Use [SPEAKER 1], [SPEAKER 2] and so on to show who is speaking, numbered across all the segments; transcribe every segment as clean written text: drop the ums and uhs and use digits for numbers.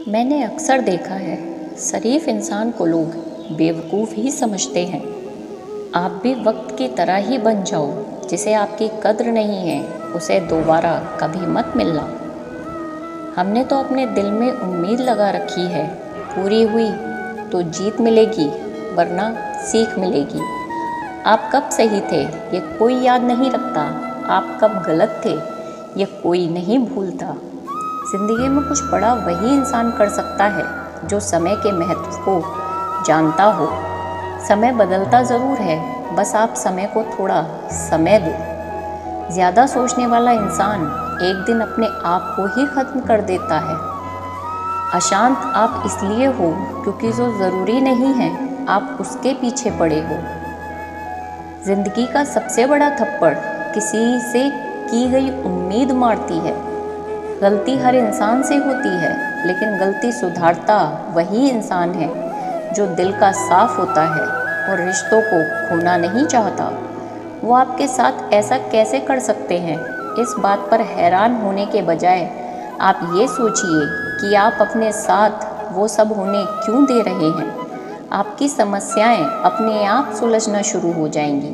[SPEAKER 1] मैंने अक्सर देखा है, शरीफ इंसान को लोग बेवकूफ़ ही समझते हैं। आप भी वक्त की तरह ही बन जाओ। जिसे आपकी कद्र नहीं है उसे दोबारा कभी मत मिलना। हमने तो अपने दिल में उम्मीद लगा रखी है, पूरी हुई तो जीत मिलेगी, वरना सीख मिलेगी। आप कब सही थे ये कोई याद नहीं रखता, आप कब गलत थे ये कोई नहीं भूलता। ज़िंदगी में कुछ बड़ा वही इंसान कर सकता है जो समय के महत्व को जानता हो। समय बदलता ज़रूर है, बस आप समय को थोड़ा समय दो। ज़्यादा सोचने वाला इंसान एक दिन अपने आप को ही ख़त्म कर देता है। अशांत आप इसलिए हो क्योंकि जो ज़रूरी नहीं है आप उसके पीछे पड़े हो। ज़िंदगी का सबसे बड़ा थप्पड़ किसी से की गई उम्मीद मारती है। गलती हर इंसान से होती है, लेकिन गलती सुधारता वही इंसान है जो दिल का साफ होता है और रिश्तों को खोना नहीं चाहता। वो आपके साथ ऐसा कैसे कर सकते हैं, इस बात पर हैरान होने के बजाय आप ये सोचिए कि आप अपने साथ वो सब होने क्यों दे रहे हैं। आपकी समस्याएं अपने आप सुलझना शुरू हो जाएंगी।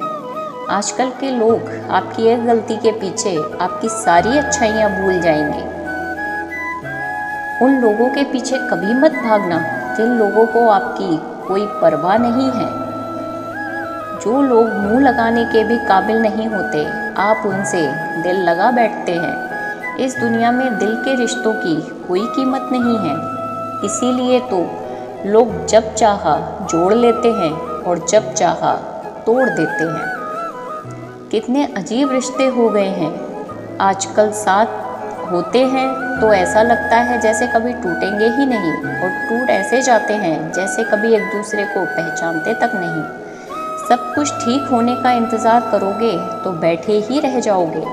[SPEAKER 1] आजकल के लोग आपकी एक गलती के पीछे आपकी सारी अच्छाइयाँ भूल जाएंगे। उन लोगों के पीछे कभी मत भागना जिन लोगों को आपकी कोई परवाह नहीं है। जो लोग मुंह लगाने के भी काबिल नहीं होते, आप उनसे दिल लगा बैठते हैं। इस दुनिया में दिल के रिश्तों की कोई कीमत नहीं है, इसीलिए तो लोग जब चाहा जोड़ लेते हैं और जब चाहा तोड़ देते हैं। कितने अजीब रिश्ते हो गए हैं आजकल। साथ होते हैं तो ऐसा लगता है जैसे कभी टूटेंगे ही नहीं, और टूट ऐसे जाते हैं जैसे कभी एक दूसरे को पहचानते तक नहीं। सब कुछ ठीक होने का इंतज़ार करोगे तो बैठे ही रह जाओगे।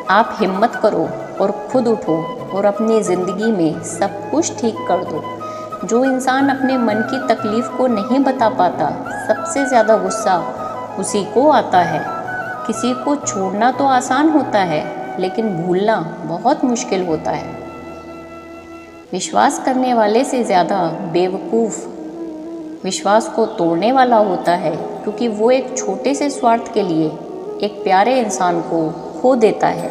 [SPEAKER 1] आप हिम्मत करो और खुद उठो और अपनी ज़िंदगी में सब कुछ ठीक कर दो। जो इंसान अपने मन की तकलीफ़ को नहीं बता पाता, सबसे ज़्यादा गुस्सा उसी को आता है। किसी को छोड़ना तो आसान होता है, लेकिन भूलना बहुत मुश्किल होता है। विश्वास करने वाले से ज़्यादा बेवकूफ़ विश्वास को तोड़ने वाला होता है, क्योंकि वो एक छोटे से स्वार्थ के लिए एक प्यारे इंसान को खो देता है।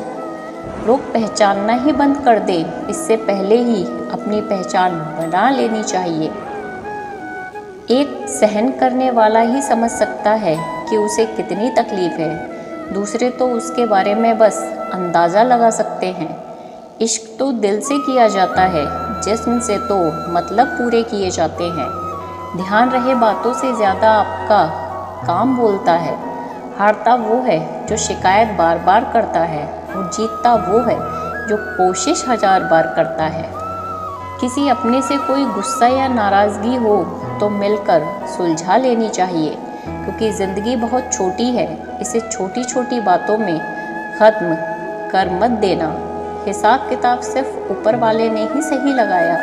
[SPEAKER 1] लोग पहचानना ही बंद कर दें इससे पहले ही अपनी पहचान बना लेनी चाहिए। एक सहन करने वाला ही समझ सकता है कि उसे कितनी तकलीफ़ है, दूसरे तो उसके बारे में बस अंदाज़ा लगा सकते हैं। इश्क तो दिल से किया जाता है, जिस्म से तो मतलब पूरे किए जाते हैं। ध्यान रहे बातों से ज़्यादा आपका काम बोलता है। हारता वो है जो शिकायत बार बार करता है, और जीतता वो है जो कोशिश 1000 बार करता है। किसी अपने से कोई गुस्सा या नाराज़गी हो तो मिलकर सुलझा लेनी चाहिए, क्योंकि ज़िंदगी बहुत छोटी है। इसे छोटी छोटी बातों में ख़त्म कर मत देना। हिसाब किताब सिर्फ ऊपर वाले ने ही सही लगाया।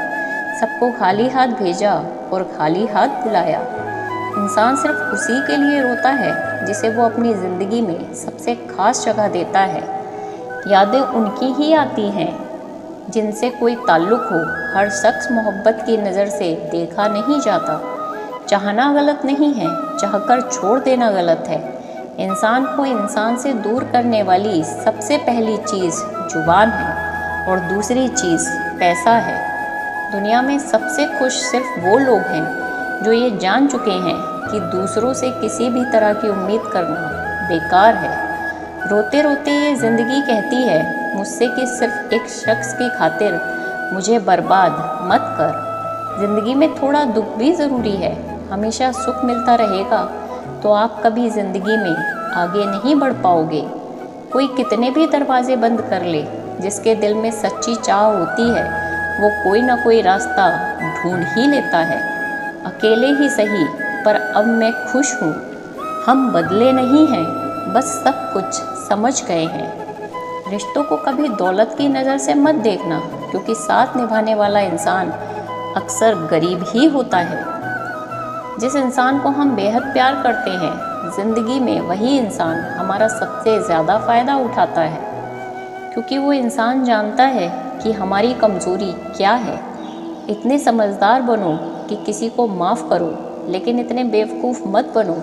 [SPEAKER 1] सबको खाली हाथ भेजा और खाली हाथ बुलाया। इंसान सिर्फ उसी के लिए रोता है जिसे वो अपनी ज़िंदगी में सबसे खास जगह देता है। यादें उनकी ही आती हैं जिनसे कोई ताल्लुक़ हो। हर शख्स मोहब्बत की नज़र से देखा नहीं जाता। चाहना गलत नहीं है, चाहकर छोड़ देना गलत है। इंसान को इंसान से दूर करने वाली सबसे पहली चीज़ जुबान है, और दूसरी चीज़ पैसा है। दुनिया में सबसे खुश सिर्फ वो लोग हैं जो ये जान चुके हैं कि दूसरों से किसी भी तरह की उम्मीद करना बेकार है। रोते रोते ये ज़िंदगी कहती है मुझसे कि सिर्फ एक शख्स की खातिर मुझे बर्बाद मत कर। ज़िंदगी में थोड़ा दुख भी ज़रूरी है। हमेशा सुख मिलता रहेगा तो आप कभी ज़िंदगी में आगे नहीं बढ़ पाओगे। कोई कितने भी दरवाजे बंद कर ले, जिसके दिल में सच्ची चाह होती है वो कोई ना कोई रास्ता ढूंढ ही लेता है। अकेले ही सही, पर अब मैं खुश हूँ। हम बदले नहीं हैं, बस सब कुछ समझ गए हैं। रिश्तों को कभी दौलत की नज़र से मत देखना, क्योंकि साथ निभाने वाला इंसान अक्सर गरीब ही होता है। जिस इंसान को हम बेहद प्यार करते हैं, ज़िंदगी में वही इंसान हमारा सबसे ज़्यादा फ़ायदा उठाता है, क्योंकि वो इंसान जानता है कि हमारी कमज़ोरी क्या है। इतने समझदार बनो कि किसी को माफ़ करो, लेकिन इतने बेवकूफ़ मत बनो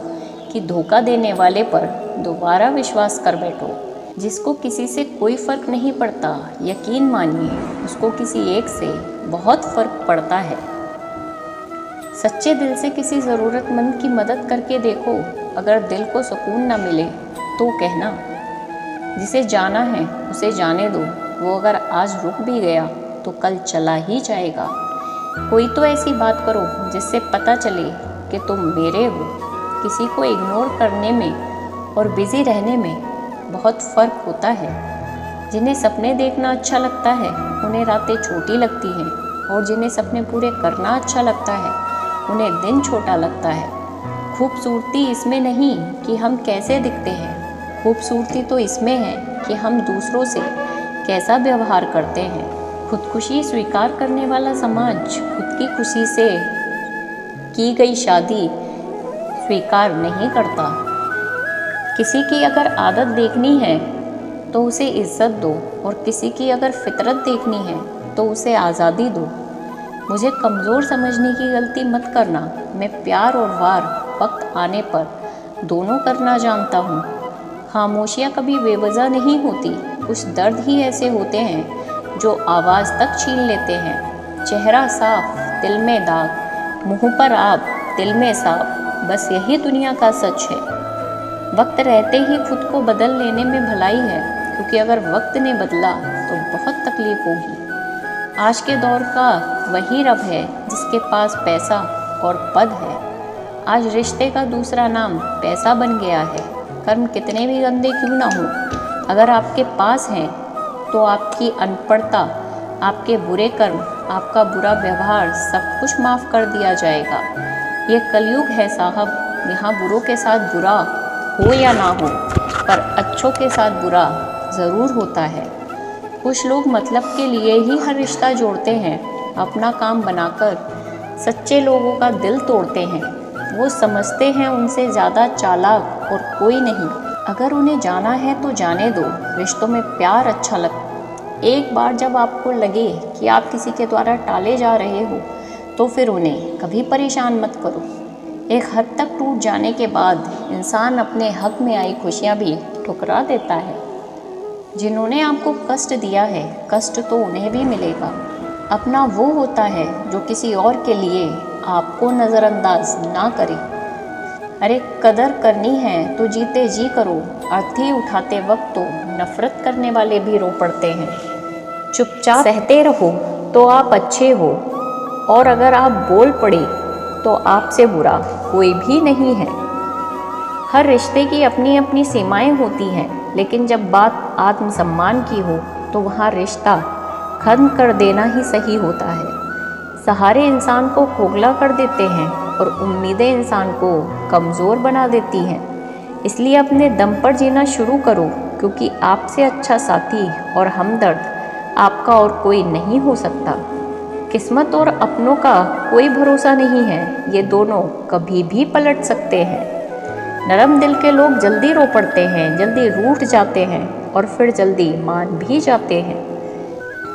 [SPEAKER 1] कि धोखा देने वाले पर दोबारा विश्वास कर बैठो। जिसको किसी से कोई फ़र्क नहीं पड़ता, यकीन मानिए उसको किसी एक से बहुत फ़र्क पड़ता है। सच्चे दिल से किसी ज़रूरतमंद की मदद करके देखो। अगर दिल को सुकून न मिले तो कहना। जिसे जाना है उसे जाने दो, वो अगर आज रुक भी गया तो कल चला ही जाएगा। कोई तो ऐसी बात करो जिससे पता चले कि तुम मेरे हो। किसी को इग्नोर करने में और बिज़ी रहने में बहुत फ़र्क होता है। जिन्हें सपने देखना अच्छा लगता है उन्हें रातें छोटी लगती हैं, और जिन्हें सपने पूरे करना अच्छा लगता है उन्हें दिन छोटा लगता है। खूबसूरती इसमें नहीं कि हम कैसे दिखते हैं, खूबसूरती तो इसमें है कि हम दूसरों से कैसा व्यवहार करते हैं। खुदकुशी स्वीकार करने वाला समाज खुद की खुशी से की गई शादी स्वीकार नहीं करता। किसी की अगर आदत देखनी है तो उसे इज्जत दो, और किसी की अगर फितरत देखनी है तो उसे आज़ादी दो। मुझे कमज़ोर समझने की गलती मत करना। मैं प्यार और वार वक्त आने पर दोनों करना जानता हूँ। खामोशियाँ कभी बेवजह नहीं होती। कुछ दर्द ही ऐसे होते हैं जो आवाज़ तक छीन लेते हैं। चेहरा साफ, दिल में दाग, मुँह पर आग, दिल में साफ, बस यही दुनिया का सच है। वक्त रहते ही खुद को बदल लेने में भलाई है, क्योंकि अगर वक्त ने बदला तो बहुत तकलीफ होगी। आज के दौर का वही रब है जिसके पास पैसा और पद है। आज रिश्ते का दूसरा नाम पैसा बन गया है। कर्म कितने भी गंदे क्यों ना हो, अगर आपके पास हैं तो आपकी अनपढ़ता, आपके बुरे कर्म, आपका बुरा व्यवहार सब कुछ माफ़ कर दिया जाएगा। ये कलयुग है साहब, यहाँ बुरों के साथ बुरा हो या ना हो, पर अच्छों के साथ बुरा ज़रूर होता है। कुछ लोग मतलब के लिए ही हर रिश्ता जोड़ते हैं, अपना काम बनाकर सच्चे लोगों का दिल तोड़ते हैं। वो समझते हैं उनसे ज़्यादा चालाक और कोई नहीं। अगर उन्हें जाना है तो जाने दो। रिश्तों में प्यार अच्छा लगता। एक बार जब आपको लगे कि आप किसी के द्वारा टाले जा रहे हो तो फिर उन्हें कभी परेशान मत करो। एक हद तक टूट जाने के बाद इंसान अपने हक में आई खुशियाँ भी ठुकरा देता है। जिन्होंने आपको कष्ट दिया है, कष्ट तो उन्हें भी मिलेगा। अपना वो होता है जो किसी और के लिए आपको नज़रअंदाज ना करे। अरे कदर करनी है तो जीते जी करो। अर्थी उठाते वक्त तो नफ़रत करने वाले भी रो पड़ते हैं। चुपचाप सहते रहो तो आप अच्छे हो, और अगर आप बोल पड़े तो आपसे बुरा कोई भी नहीं है। हर रिश्ते की अपनी अपनी सीमाएं होती हैं, लेकिन जब बात आत्मसम्मान की हो तो वहाँ रिश्ता खत्म कर देना ही सही होता है। सहारे इंसान को खोखला कर देते हैं और उम्मीदें इंसान को कमज़ोर बना देती हैं। इसलिए अपने दम पर जीना शुरू करो, क्योंकि आपसे अच्छा साथी और हमदर्द आपका और कोई नहीं हो सकता। किस्मत और अपनों का कोई भरोसा नहीं है, ये दोनों कभी भी पलट सकते हैं। नरम दिल के लोग जल्दी रो पड़ते हैं, जल्दी रूठ जाते हैं और फिर जल्दी मान भी जाते हैं।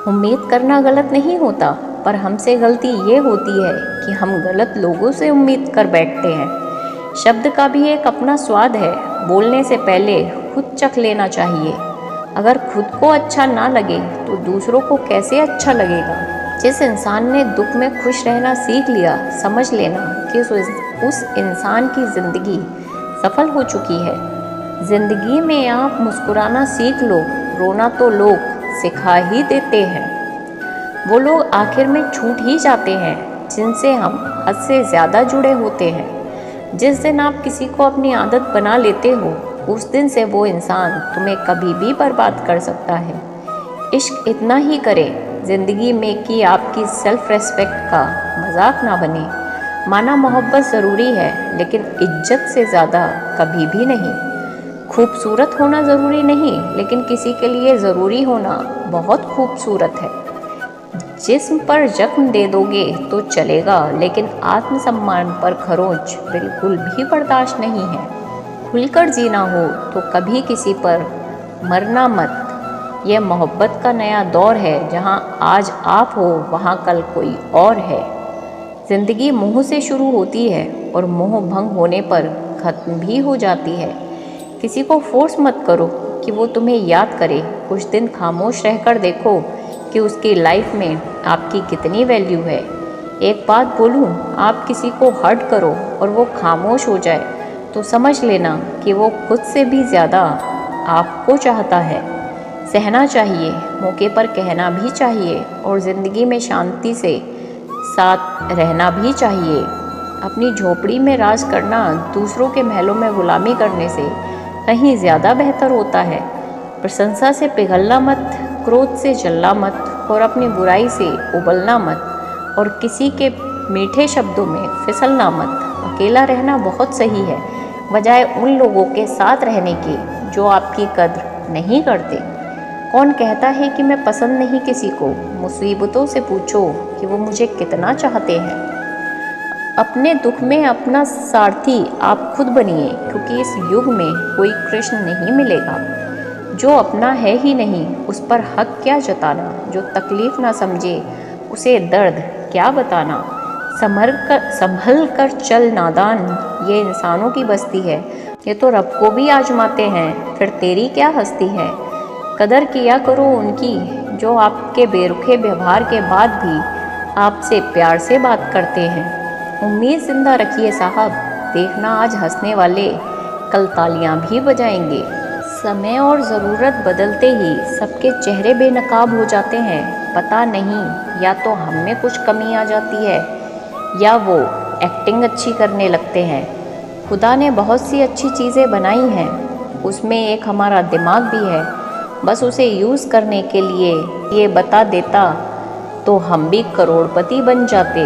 [SPEAKER 1] उम्मीद करना गलत नहीं होता, पर हमसे गलती ये होती है कि हम गलत लोगों से उम्मीद कर बैठते हैं। शब्द का भी एक अपना स्वाद है, बोलने से पहले खुद चख लेना चाहिए। अगर खुद को अच्छा ना लगे तो दूसरों को कैसे अच्छा लगेगा। जिस इंसान ने दुख में खुश रहना सीख लिया, समझ लेना कि उस इंसान की ज़िंदगी सफल हो चुकी है। ज़िंदगी में आप मुस्कुराना सीख लो, रोना तो लोग सिखा ही देते हैं। वो लोग आखिर में छूट ही जाते हैं जिनसे हम हद से ज़्यादा जुड़े होते हैं। जिस दिन आप किसी को अपनी आदत बना लेते हो, उस दिन से वो इंसान तुम्हें कभी भी बर्बाद कर सकता है। इश्क इतना ही करे ज़िंदगी में कि आपकी सेल्फ रेस्पेक्ट का मजाक ना बने। माना मोहब्बत ज़रूरी है, लेकिन इज्जत से ज़्यादा कभी भी नहीं। खूबसूरत होना ज़रूरी नहीं, लेकिन किसी के लिए ज़रूरी होना बहुत खूबसूरत है। जिस्म पर जख्म दे दोगे तो चलेगा, लेकिन आत्मसम्मान पर खरोंच बिल्कुल भी बर्दाश्त नहीं है। खुलकर जीना हो तो कभी किसी पर मरना मत। यह मोहब्बत का नया दौर है, जहाँ आज आप हो वहाँ कल कोई और है। ज़िंदगी मुँह से शुरू होती है और मुँह भंग होने पर ख़त्म भी हो जाती है। किसी को फोर्स मत करो कि वो तुम्हें याद करे। कुछ दिन खामोश रहकर देखो कि उसकी लाइफ में आपकी कितनी वैल्यू है। एक बात बोलूँ, आप किसी को हर्ट करो और वो खामोश हो जाए तो समझ लेना कि वो खुद से भी ज़्यादा आपको चाहता है। सहना चाहिए, मौके पर कहना भी चाहिए और ज़िंदगी में शांति से साथ रहना भी चाहिए। अपनी झोपड़ी में राज करना दूसरों के महलों में गुलामी करने से कहीं ज़्यादा बेहतर होता है। प्रशंसा से पिघलना मत, क्रोध से जलना मत और अपनी बुराई से उबलना मत और किसी के मीठे शब्दों में फिसलना मत। अकेला रहना बहुत सही है, बजाय उन लोगों के साथ रहने के जो आपकी कद्र नहीं करते। कौन कहता है कि मैं पसंद नहीं किसी को? मुसीबतों से पूछो कि वो मुझे कितना चाहते हैं। अपने दुख में अपना सारथी आप खुद बनिए, क्योंकि इस युग में कोई कृष्ण नहीं मिलेगा। जो अपना है ही नहीं उस पर हक क्या जताना? जो तकलीफ़ ना समझे उसे दर्द क्या बताना? संभल कर चल नादान, ये इंसानों की बस्ती है। ये तो रब को भी आजमाते हैं, फिर तेरी क्या हस्ती है? कदर किया करो उनकी जो आपके बेरुखे व्यवहार के बाद भी आपसे प्यार से बात करते हैं। उम्मीद जिंदा रखिए साहब, देखना आज हंसने वाले कल तालियां भी बजाएंगे। समय और ज़रूरत बदलते ही सबके चेहरे बेनकाब हो जाते हैं। पता नहीं, या तो हम में कुछ कमी आ जाती है या वो एक्टिंग अच्छी करने लगते हैं। खुदा ने बहुत सी अच्छी चीज़ें बनाई हैं, उसमें एक हमारा दिमाग भी है। बस उसे यूज़ करने के लिए ये बता देता तो हम भी करोड़पति बन जाते।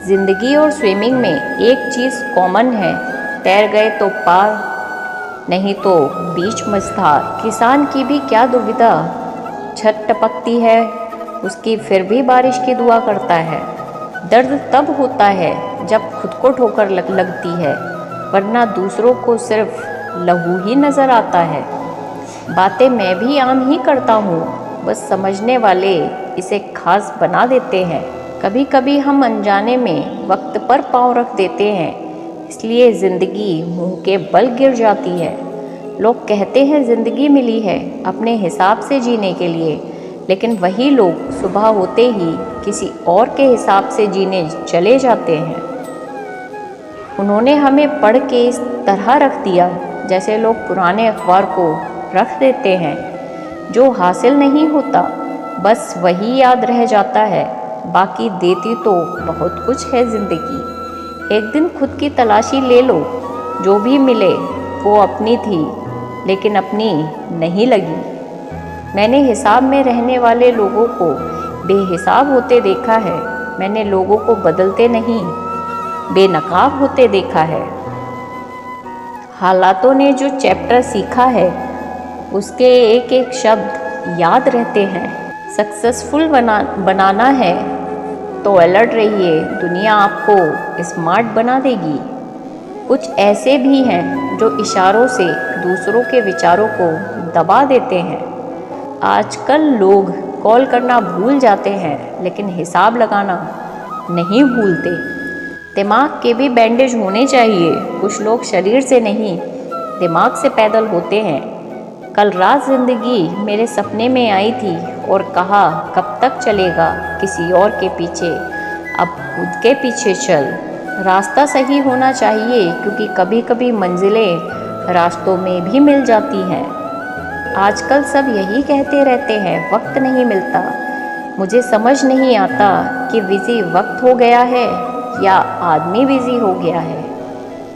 [SPEAKER 1] ज़िंदगी और स्विमिंग में एक चीज़ कॉमन है, तैर गए तो पार, नहीं तो बीच मझधार। किसान की भी क्या दुविधा, छत टपकती है उसकी फिर भी बारिश की दुआ करता है। दर्द तब होता है जब खुद को ठोकर लगती है, वरना दूसरों को सिर्फ लहू ही नज़र आता है। बातें मैं भी आम ही करता हूँ, बस समझने वाले इसे खास बना देते हैं। कभी कभी हम अनजाने में वक्त पर पाँव रख देते हैं, इसलिए ज़िंदगी मुंह के बल गिर जाती है। लोग कहते हैं ज़िंदगी मिली है अपने हिसाब से जीने के लिए, लेकिन वही लोग सुबह होते ही किसी और के हिसाब से जीने चले जाते हैं। उन्होंने हमें पढ़ के इस तरह रख दिया जैसे लोग पुराने अखबार को रख देते हैं। जो हासिल नहीं होता बस वही याद रह जाता है, बाकी देती तो बहुत कुछ है ज़िंदगी। एक दिन खुद की तलाशी ले लो, जो भी मिले वो अपनी थी लेकिन अपनी नहीं लगी। मैंने हिसाब में रहने वाले लोगों को बेहिसाब होते देखा है। मैंने लोगों को बदलते नहीं बेनकाब होते देखा है। हालातों ने जो चैप्टर सीखा है उसके एक एक शब्द याद रहते हैं। सक्सेसफुल बनाना है तो अलर्ट रहिए, दुनिया आपको स्मार्ट बना देगी। कुछ ऐसे भी हैं जो इशारों से दूसरों के विचारों को दबा देते हैं। आजकल लोग कॉल करना भूल जाते हैं लेकिन हिसाब लगाना नहीं भूलते। दिमाग के भी बैंडेज होने चाहिए। कुछ लोग शरीर से नहीं दिमाग से पैदल होते हैं। कल रात ज़िंदगी मेरे सपने में आई थी और कहा कब तक चलेगा किसी और के पीछे, अब खुद के पीछे चल। रास्ता सही होना चाहिए क्योंकि कभी कभी मंजिलें रास्तों में भी मिल जाती हैं। आजकल सब यही कहते रहते हैं वक्त नहीं मिलता। मुझे समझ नहीं आता कि बिज़ी वक्त हो गया है या आदमी बिज़ी हो गया है।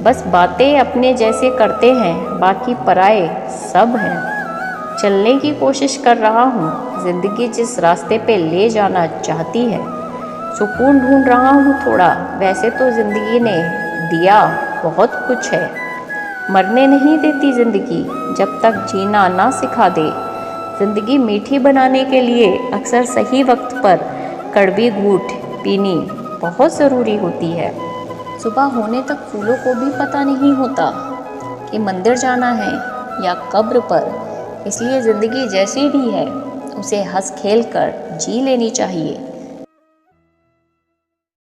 [SPEAKER 1] बस बातें अपने जैसे करते हैं, बाकी पराए सब हैं। चलने की कोशिश कर रहा हूँ, ज़िंदगी जिस रास्ते पे ले जाना चाहती है। सुकून ढूंढ रहा हूँ थोड़ा, वैसे तो ज़िंदगी ने दिया बहुत कुछ है। मरने नहीं देती ज़िंदगी जब तक जीना ना सिखा दे। ज़िंदगी मीठी बनाने के लिए अक्सर सही वक्त पर कड़वी घूंट पीनी बहुत ज़रूरी होती है। सुबह होने तक फूलों को भी पता नहीं होता कि मंदिर जाना है या कब्र पर इसलिए ज़िंदगी जैसी भी है उसे हंस खेल कर जी लेनी चाहिए।